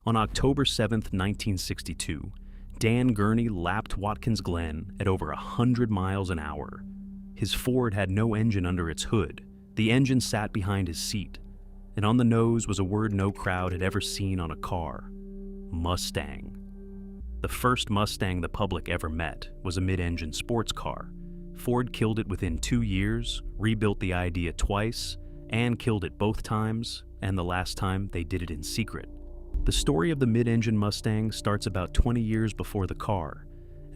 On October 7, 1962, Dan Gurney lapped Watkins Glen at over 100 miles an hour. His Ford had no engine under its hood. The engine sat behind his seat, and on the nose was a word no crowd had ever seen on a car: Mustang. The first Mustang the public ever met was a mid-engine sports car. Ford killed it within 2 years, rebuilt the idea twice, and killed it both times, and the last time they did it in secret. The story of the mid-engine Mustang starts about 20 years before the car,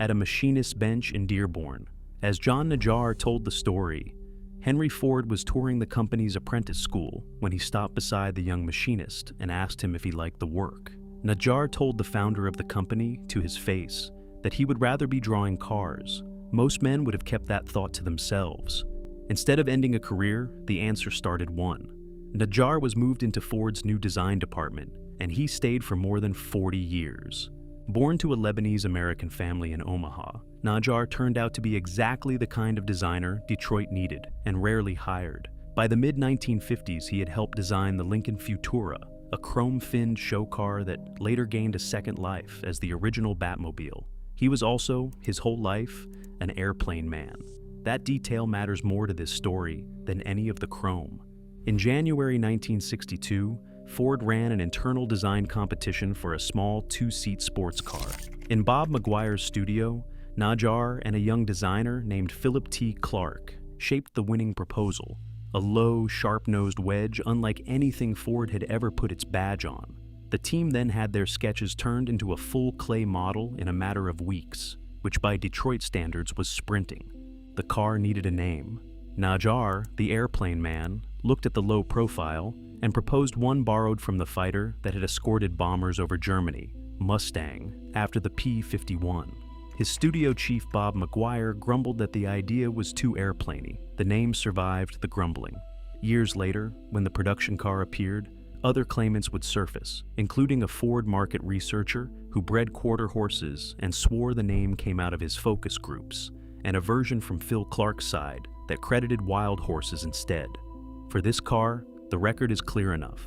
at a machinist's bench in Dearborn. As John Najjar told the story, Henry Ford was touring the company's apprentice school when he stopped beside the young machinist and asked him if he liked the work. Najjar told the founder of the company, to his face, that he would rather be drawing cars. Most men would have kept that thought to themselves. Instead of ending a career, the answer started one. Najjar was moved into Ford's new design department, and he stayed for more than 40 years. Born to a Lebanese-American family in Omaha, Najjar turned out to be exactly the kind of designer Detroit needed and rarely hired. By the mid-1950s, he had helped design the Lincoln Futura, a chrome-finned show car that later gained a second life as the original Batmobile. He was also, his whole life, an airplane man. That detail matters more to this story than any of the chrome. In January 1962, Ford ran an internal design competition for a small two-seat sports car. In Bob Maguire's studio, Najjar and a young designer named Philip T. Clark shaped the winning proposal, a low, sharp-nosed wedge unlike anything Ford had ever put its badge on. The team then had their sketches turned into a full clay model in a matter of weeks, which by Detroit standards was sprinting. The car needed a name. Najjar, the airplane man, looked at the low profile and proposed one borrowed from the fighter that had escorted bombers over Germany, Mustang, after the P-51. His studio chief Bob Maguire grumbled that the idea was too airplaney. The name survived the grumbling. Years later, when the production car appeared, other claimants would surface, including a Ford market researcher who bred quarter horses and swore the name came out of his focus groups, and a version from Phil Clark's side that credited wild horses instead. For this car, the record is clear enough.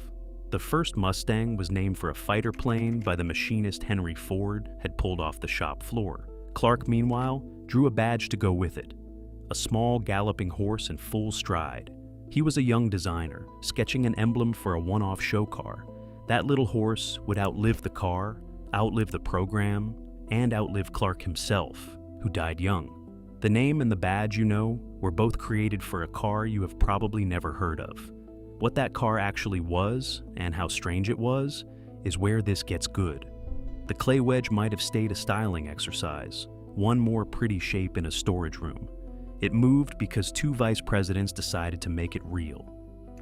The first Mustang was named for a fighter plane by the machinist Henry Ford had pulled off the shop floor. Clark, meanwhile, drew a badge to go with it, a small galloping horse in full stride. He was a young designer, sketching an emblem for a one-off show car. That little horse would outlive the car, outlive the program, and outlive Clark himself, who died young. The name and the badge, you know, were both created for a car you have probably never heard of. What that car actually was, and how strange it was, is where this gets good. The clay wedge might have stayed a styling exercise, one more pretty shape in a storage room. It moved because two vice presidents decided to make it real.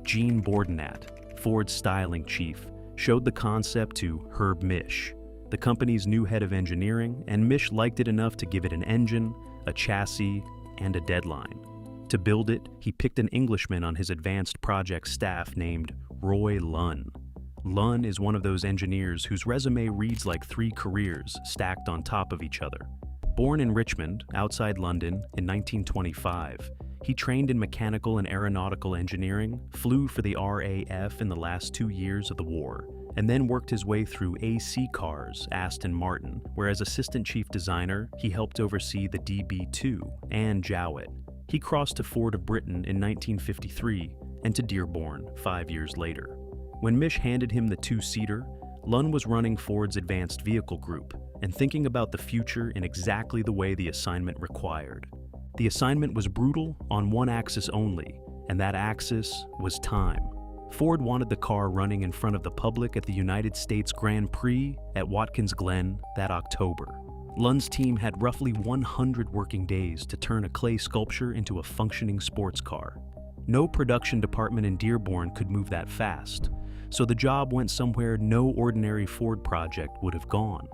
Gene Bordenat, Ford's styling chief, showed the concept to Herb Misch, the company's new head of engineering, and Misch liked it enough to give it an engine, a chassis, and a deadline. To build it, he picked an Englishman on his advanced project staff named Roy Lunn. Lunn is one of those engineers whose resume reads like 3 careers stacked on top of each other. Born in Richmond, outside London, in 1925, he trained in mechanical and aeronautical engineering, flew for the RAF in the last 2 years of the war, and then worked his way through AC Cars, Aston Martin, where as assistant chief designer, he helped oversee the DB2 and Jowett. He crossed to Ford of Britain in 1953 and to Dearborn 5 years later. When Misch handed him the two-seater, Lunn was running Ford's advanced vehicle group and thinking about the future in exactly the way the assignment required. The assignment was brutal on one axis only, and that axis was time. Ford wanted the car running in front of the public at the United States Grand Prix at Watkins Glen that October. Lunn's team had roughly 100 working days to turn a clay sculpture into a functioning sports car. No production department in Dearborn could move that fast, so the job went somewhere no ordinary Ford project would have gone.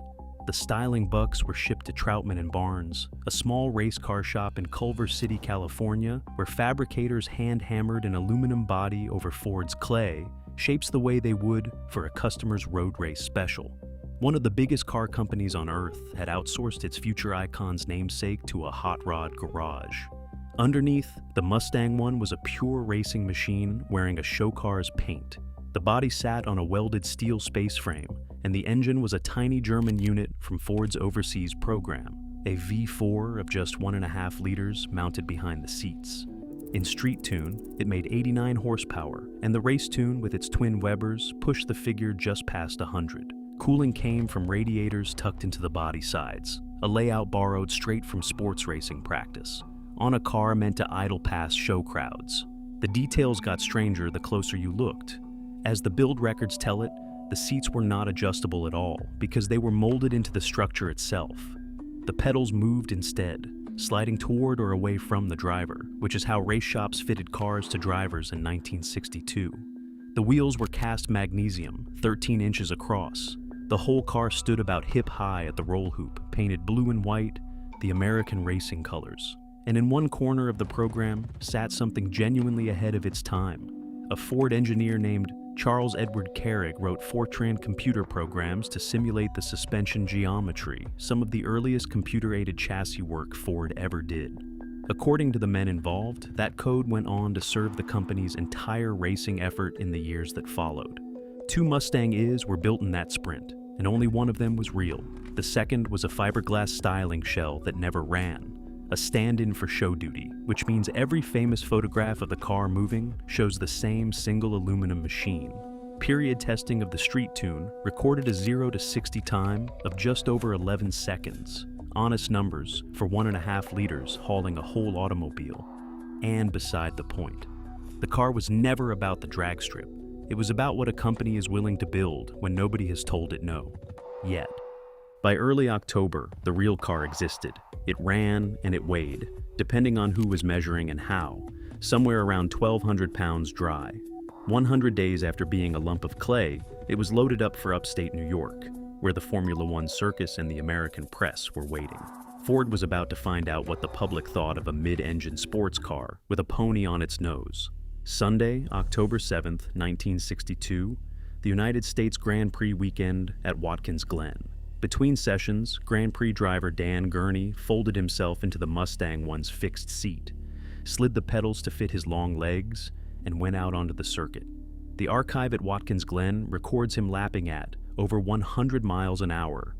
The styling bucks were shipped to Troutman and Barnes, a small race car shop in Culver City, California, where fabricators hand-hammered an aluminum body over Ford's clay, shapes the way they would for a customer's road race special. One of the biggest car companies on Earth had outsourced its future icon's namesake to a hot rod garage. Underneath, the Mustang one was a pure racing machine wearing a show car's paint. The body sat on a welded steel space frame, and the engine was a tiny German unit from Ford's overseas program, a V4 of just 1.5 liters mounted behind the seats. In street tune, it made 89 horsepower, and the race tune with its twin Webers pushed the figure just past 100. Cooling came from radiators tucked into the body sides, a layout borrowed straight from sports racing practice, on a car meant to idle past show crowds. The details got stranger the closer you looked. As the build records tell it, the seats were not adjustable at all because they were molded into the structure itself. The pedals moved instead, sliding toward or away from the driver, which is how race shops fitted cars to drivers in 1962. The wheels were cast magnesium, 13 inches across. The whole car stood about hip-high at the roll hoop, painted blue and white, the American racing colors. And in one corner of the program sat something genuinely ahead of its time. A Ford engineer named Charles Edward Carrig wrote Fortran computer programs to simulate the suspension geometry, some of the earliest computer-aided chassis work Ford ever did. According to the men involved, that code went on to serve the company's entire racing effort in the years that followed. 2 Mustang Is were built in that sprint, and only one of them was real. The second was a fiberglass styling shell that never ran, a stand-in for show duty, which means every famous photograph of the car moving shows the same single aluminum machine. Period testing of the street tune recorded a 0 to 60 time of just over 11 seconds. Honest numbers for 1.5 liters hauling a whole automobile. And beside the point. The car was never about the drag strip. It was about what a company is willing to build when nobody has told it no. Yet. By early October, the real car existed. It ran and it weighed, depending on who was measuring and how, somewhere around 1,200 pounds dry. 100 days after being a lump of clay, it was loaded up for upstate New York, where the Formula One circus and the American press were waiting. Ford was about to find out what the public thought of a mid-engine sports car with a pony on its nose. Sunday, October 7th, 1962, the United States Grand Prix weekend at Watkins Glen. Between sessions, Grand Prix driver Dan Gurney folded himself into the Mustang One's fixed seat, slid the pedals to fit his long legs, and went out onto the circuit. The archive at Watkins Glen records him lapping at over 100 miles an hour,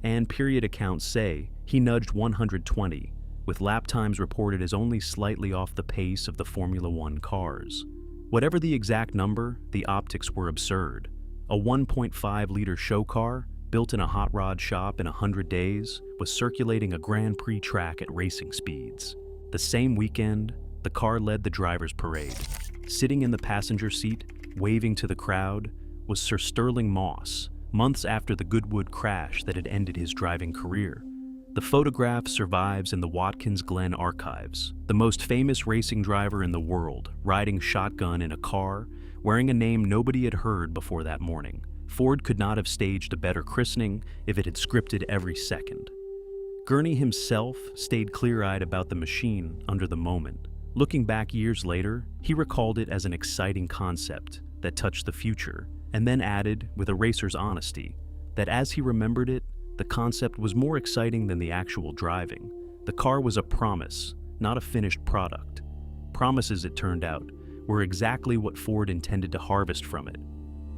and period accounts say he nudged 120, with lap times reported as only slightly off the pace of the Formula One cars. Whatever the exact number, the optics were absurd. A 1.5-liter show car, built in a hot rod shop in 100 days, was circulating a Grand Prix track at racing speeds. The same weekend, the car led the driver's parade. Sitting in the passenger seat, waving to the crowd, was Sir Sterling Moss, months after the Goodwood crash that had ended his driving career. The photograph survives in the Watkins Glen archives, the most famous racing driver in the world, riding shotgun in a car, wearing a name nobody had heard before that morning. Ford could not have staged a better christening if it had scripted every second. Gurney himself stayed clear-eyed about the machine under the moment. Looking back years later, he recalled it as an exciting concept that touched the future, and then added, with a racer's honesty, that as he remembered it, the concept was more exciting than the actual driving. The car was a promise, not a finished product. Promises, it turned out, were exactly what Ford intended to harvest from it.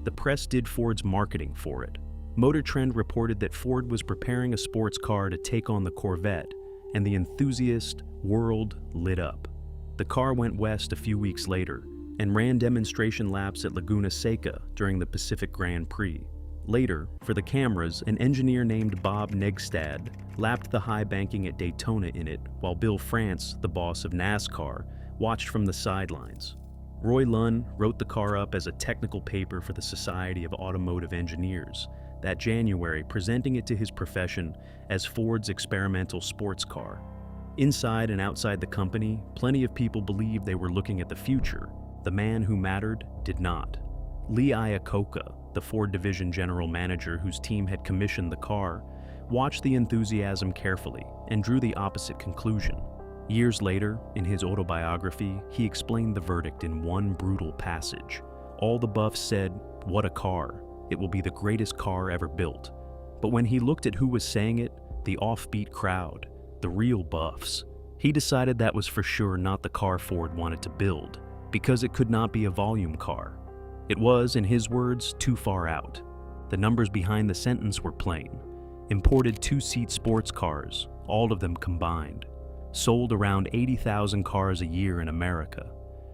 The press did Ford's marketing for it. Motor Trend reported that Ford was preparing a sports car to take on the Corvette, and the enthusiast world lit up. The car went west a few weeks later and ran demonstration laps at Laguna Seca during the Pacific Grand Prix. Later, for the cameras, an engineer named Bob Negstad lapped the high banking at Daytona in it, while Bill France, the boss of NASCAR, watched from the sidelines. Roy Lunn wrote the car up as a technical paper for the Society of Automotive Engineers that January, presenting it to his profession as Ford's experimental sports car. Inside and outside the company, plenty of people believed they were looking at the future. The man who mattered did not. Lee Iacocca, the Ford division general manager whose team had commissioned the car, watched the enthusiasm carefully and drew the opposite conclusion. Years later, in his autobiography, he explained the verdict in one brutal passage. All the buffs said, "What a car. It will be the greatest car ever built." But when he looked at who was saying it, the offbeat crowd, the real buffs, he decided that was for sure not the car Ford wanted to build, because it could not be a volume car. It was, in his words, too far out. The numbers behind the sentence were plain. Imported two-seat sports cars, all of them combined. Sold around 80,000 cars a year in America.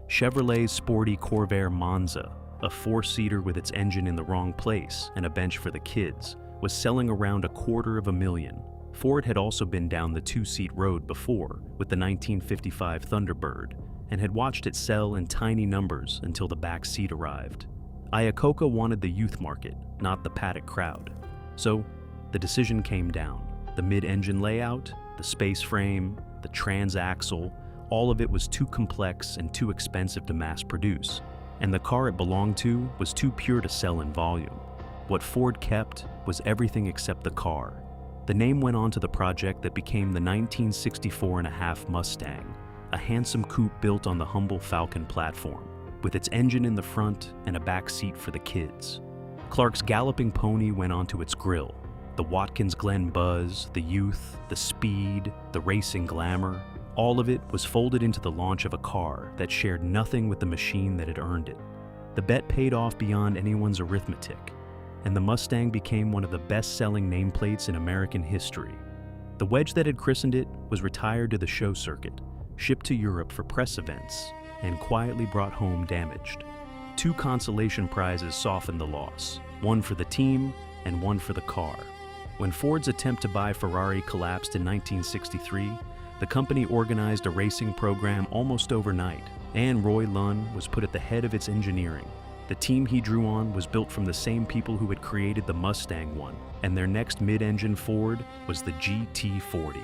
Chevrolet's sporty Corvair Monza, a four-seater with its engine in the wrong place and a bench for the kids, was selling around $250,000. Ford had also been down the two-seat road before with the 1955 Thunderbird and had watched it sell in tiny numbers until the back seat arrived. Iacocca wanted the youth market, not the paddock crowd. So the decision came down. The mid-engine layout, the space frame, the transaxle, all of it was too complex and too expensive to mass produce, and the car it belonged to was too pure to sell in volume. What Ford kept was everything except the car. The name went on to the project that became the 1964.5 Mustang, a handsome coupe built on the humble Falcon platform, with its engine in the front and a back seat for the kids. Clark's galloping pony went onto its grille. The Watkins Glen buzz, the youth, the speed, the racing glamour, all of it was folded into the launch of a car that shared nothing with the machine that had earned it. The bet paid off beyond anyone's arithmetic, and the Mustang became one of the best-selling nameplates in American history. The wedge that had christened it was retired to the show circuit, shipped to Europe for press events, and quietly brought home damaged. 2 consolation prizes softened the loss, one for the team and one for the car. When Ford's attempt to buy Ferrari collapsed in 1963, the company organized a racing program almost overnight, and Roy Lunn was put at the head of its engineering. The team he drew on was built from the same people who had created the Mustang one, and their next mid-engine Ford was the GT40.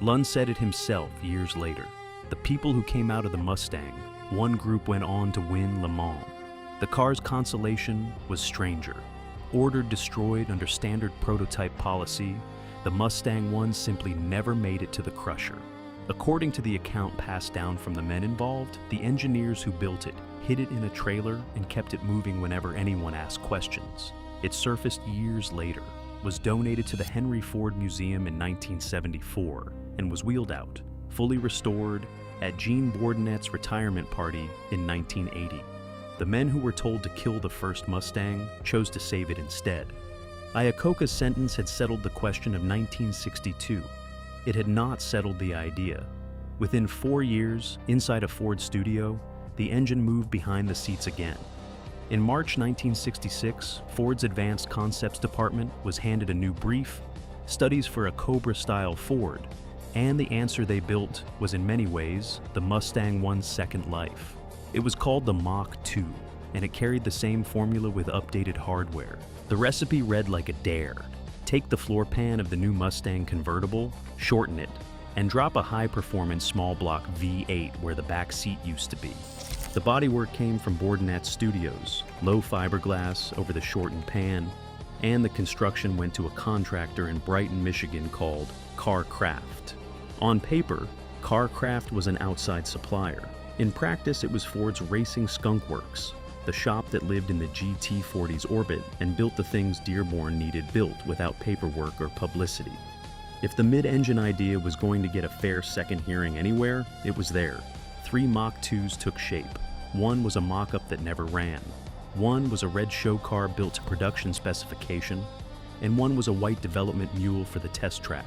Lunn said it himself years later. The people who came out of the Mustang, one group went on to win Le Mans. The car's consolation was Stranger. Ordered destroyed under standard prototype policy, the Mustang one simply never made it to the crusher. According to the account passed down from the men involved, the engineers who built it hid it in a trailer and kept it moving whenever anyone asked questions. It surfaced years later, was donated to the Henry Ford Museum in 1974, and was wheeled out, fully restored, at Gene Bordenet's retirement party in 1980. The men who were told to kill the first Mustang chose to save it instead. Iacocca's sentence had settled the question of 1962. It had not settled the idea. Within 4 years, inside a Ford studio, the engine moved behind the seats again. In March 1966, Ford's Advanced Concepts Department was handed a new brief, studies for a Cobra-style Ford, and the answer they built was in many ways the Mustang One's second life. It was called the Mach 2, and it carried the same formula with updated hardware. The recipe read like a dare. Take the floor pan of the new Mustang convertible, shorten it, and drop a high-performance small block V8 where the back seat used to be. The bodywork came from Bordenet's studios, low fiberglass over the shortened pan, and the construction went to a contractor in Brighton, Michigan called Carcraft. On paper, Carcraft was an outside supplier. In practice, it was Ford's Racing Skunk Works, the shop that lived in the GT40's orbit and built the things Dearborn needed built without paperwork or publicity. If the mid-engine idea was going to get a fair second hearing anywhere, it was there. 3 Mach 2s took shape. One was a mock-up that never ran. One was a red show car built to production specification, and one was a white development mule for the test track.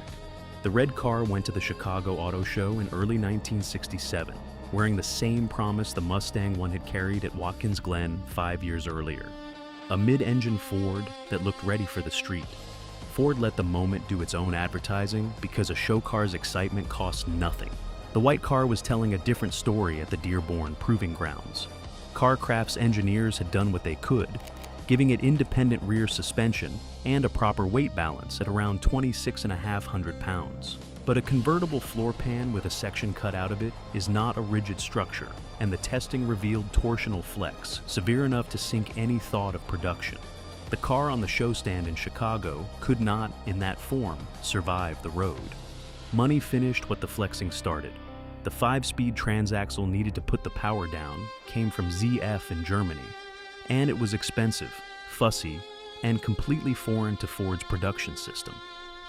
The red car went to the Chicago Auto Show in early 1967, wearing the same promise the Mustang one had carried at Watkins Glen 5 years earlier. A mid-engine Ford that looked ready for the street. Ford let the moment do its own advertising because a show car's excitement cost nothing. The white car was telling a different story at the Dearborn Proving Grounds. Carcraft's engineers had done what they could, giving it independent rear suspension and a proper weight balance at around 26,500 pounds. But a convertible floor pan with a section cut out of it is not a rigid structure, and the testing revealed torsional flex, severe enough to sink any thought of production. The car on the show stand in Chicago could not, in that form, survive the road. Money finished what the flexing started. The 5-speed transaxle needed to put the power down came from ZF in Germany, and it was expensive, fussy, and completely foreign to Ford's production system.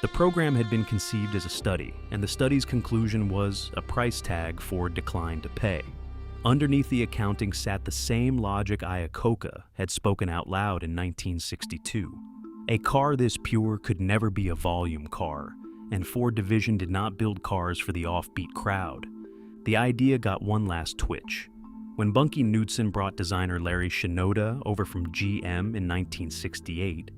The program had been conceived as a study, and the study's conclusion was a price tag Ford declined to pay. Underneath the accounting sat the same logic Iacocca had spoken out loud in 1962. A car this pure could never be a volume car, and Ford Division did not build cars for the offbeat crowd. The idea got one last twitch. When Bunky Knudsen brought designer Larry Shinoda over from GM in 1968,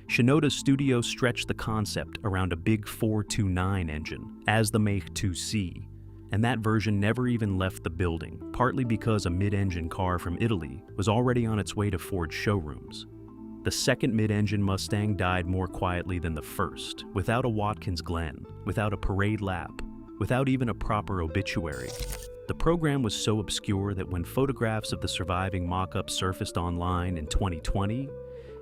Shinoda's studio stretched the concept around a big 429 engine, as the Make 2C, and that version never even left the building, partly because a mid-engine car from Italy was already on its way to Ford showrooms. The second mid-engine Mustang died more quietly than the first, without a Watkins Glen, without a parade lap, without even a proper obituary. The program was so obscure that when photographs of the surviving mock-up surfaced online in 2020,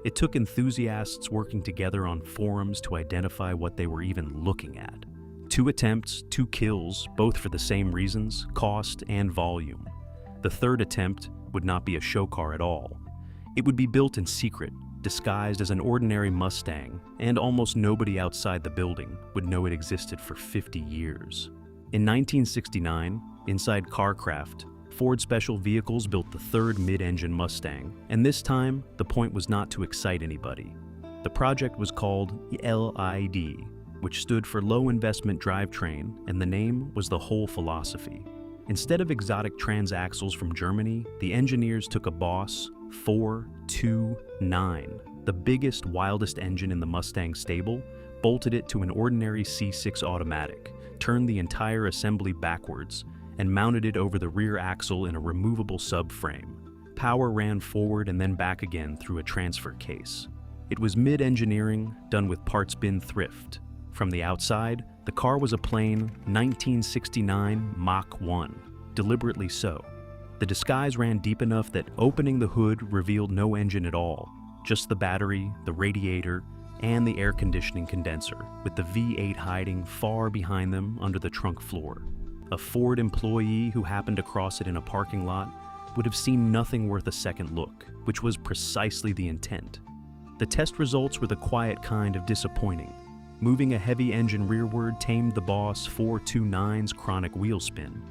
it took enthusiasts working together on forums to identify what they were even looking at. 2 attempts, 2 kills, both for the same reasons, cost and volume. The third attempt would not be a show car at all. It would be built in secret, disguised as an ordinary Mustang, and almost nobody outside the building would know it existed for 50 years. In 1969, inside Carcraft, Ford Special Vehicles built the third mid-engine Mustang, and this time, the point was not to excite anybody. The project was called LID, which stood for Low Investment Drivetrain, and the name was the whole philosophy. Instead of exotic transaxles from Germany, the engineers took a Boss 429, the biggest, wildest engine in the Mustang stable, bolted it to an ordinary C6 automatic, turned the entire assembly backwards, and mounted it over the rear axle in a removable subframe. Power ran forward and then back again through a transfer case. It was mid-engineering, done with parts bin thrift. From the outside, the car was a plain 1969 Mach 1, deliberately so. The disguise ran deep enough that opening the hood revealed no engine at all, just the battery, the radiator, and the air conditioning condenser, with the V8 hiding far behind them under the trunk floor. A Ford employee who happened to cross it in a parking lot would have seen nothing worth a second look, which was precisely the intent. The test results were the quiet kind of disappointing. Moving a heavy engine rearward tamed the Boss 429's chronic wheel spin,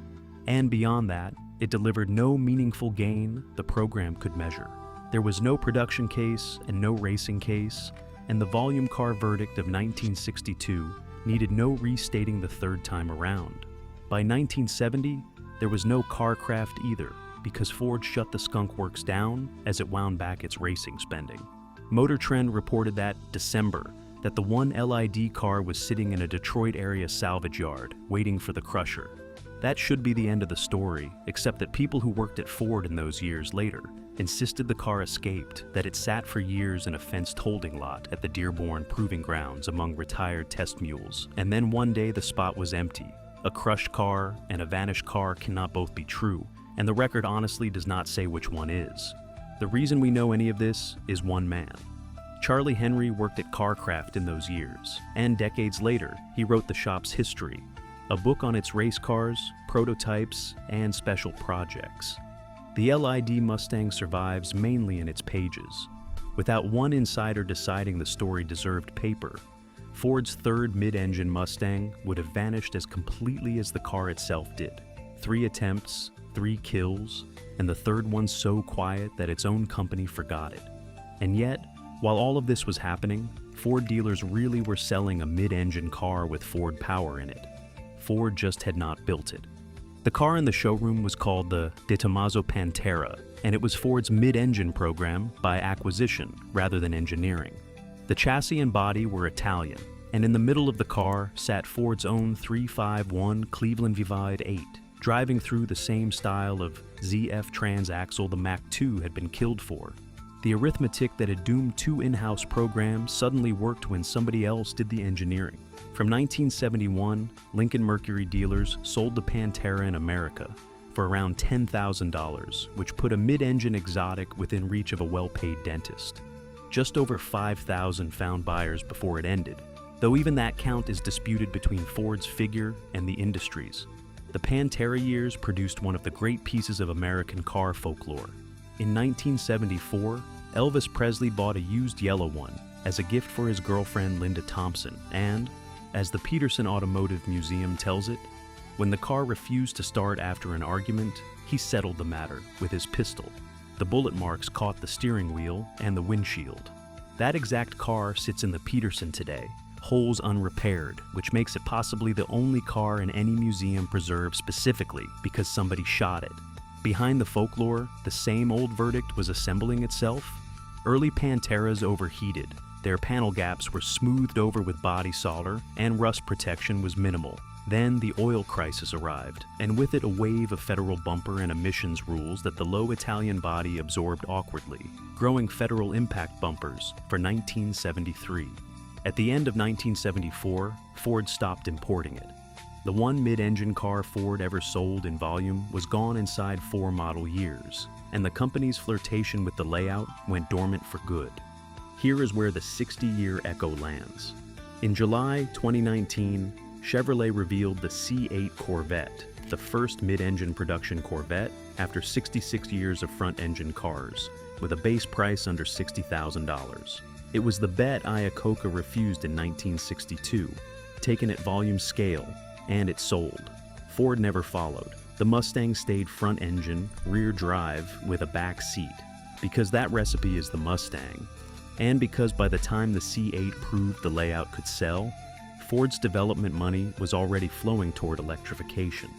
and beyond that, it delivered no meaningful gain the program could measure. There was no production case and no racing case, and the volume car verdict of 1962 needed no restating the third time around. By 1970, there was no Carcraft either, because Ford shut the Skunk Works down as it wound back its racing spending. Motor Trend reported that December that the one LID car was sitting in a Detroit area salvage yard, waiting for the crusher. That should be the end of the story, except that people who worked at Ford in those years later insisted the car escaped, that it sat for years in a fenced holding lot at the Dearborn Proving Grounds among retired test mules, and then one day the spot was empty. A crushed car and a vanished car cannot both be true, and the record honestly does not say which one is. The reason we know any of this is one man. Charlie Henry worked at Carcraft in those years, and decades later, he wrote the shop's history, a book on its race cars, prototypes, and special projects. The LID Mustang survives mainly in its pages. Without one insider deciding the story deserved paper, Ford's third mid-engine Mustang would have vanished as completely as the car itself did. 3 attempts, 3 kills, and the third one so quiet that its own company forgot it. And yet, while all of this was happening, Ford dealers really were selling a mid-engine car with Ford power in it. Ford just had not built it. The car in the showroom was called the De Tomaso Pantera, and it was Ford's mid-engine program by acquisition rather than engineering. The chassis and body were Italian, and in the middle of the car sat Ford's own 351 Cleveland Vivid 8, driving through the same style of ZF transaxle the Mach 2 had been killed for. The arithmetic that had doomed 2 in-house programs suddenly worked when somebody else did the engineering. From 1971, Lincoln Mercury dealers sold the Pantera in America for around $10,000, which put a mid-engine exotic within reach of a well-paid dentist. Just over 5,000 found buyers before it ended, though even that count is disputed between Ford's figure and the industry's. The Pantera years produced one of the great pieces of American car folklore. In 1974, Elvis Presley bought a used yellow one as a gift for his girlfriend Linda Thompson, and, as the Peterson Automotive Museum tells it, When the car refused to start after an argument, he settled the matter with his pistol. The bullet marks caught the steering wheel and the windshield. That exact car sits in the Peterson today, holes unrepaired, which makes it possibly the only car in any museum preserved specifically because somebody shot it. Behind the folklore, the same old verdict was assembling itself. Early Panteras overheated. Their panel gaps were smoothed over with body solder, and rust protection was minimal. Then the oil crisis arrived, and with it a wave of federal bumper and emissions rules that the low Italian body absorbed awkwardly, growing federal impact bumpers for 1973. At the end of 1974, Ford stopped importing it. The one mid-engine car Ford ever sold in volume was gone inside 4 model years, and the company's flirtation with the layout went dormant for good. Here is where the 60-year echo lands. In July 2019, Chevrolet revealed the C8 Corvette, the first mid-engine production Corvette after 66 years of front-engine cars, with a base price under $60,000. It was the bet Iacocca refused in 1962, taken at volume scale, and it sold. Ford never followed. The Mustang stayed front-engine, rear drive, with a back seat, because that recipe is the Mustang, and because by the time the C8 proved the layout could sell, Ford's development money was already flowing toward electrification.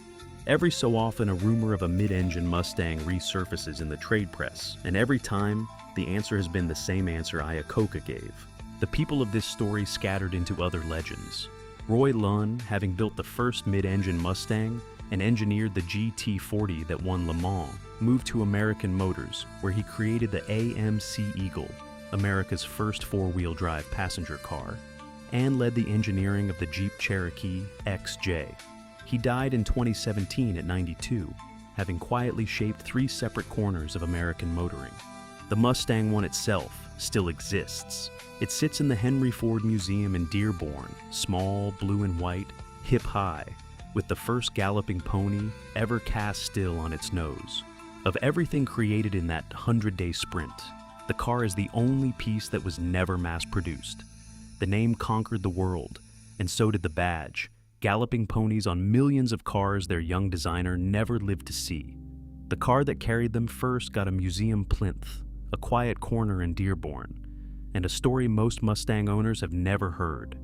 Every so often, a rumor of a mid-engine Mustang resurfaces in the trade press, and every time, the answer has been the same answer Iacocca gave. The people of this story scattered into other legends. Roy Lunn, having built the first mid-engine Mustang and engineered the GT40 that won Le Mans, moved to American Motors, where he created the AMC Eagle, America's first four-wheel drive passenger car, and led the engineering of the Jeep Cherokee XJ. He died in 2017 at 92, having quietly shaped 3 separate corners of American motoring. The Mustang one itself still exists. It sits in the Henry Ford Museum in Dearborn, small, blue and white, hip high, with the first galloping pony ever cast still on its nose. Of everything created in that 100-day sprint, the car is the only piece that was never mass-produced. The name conquered the world, and so did the badge, galloping ponies on millions of cars their young designer never lived to see. The car that carried them first got a museum plinth, a quiet corner in Dearborn, and a story most Mustang owners have never heard.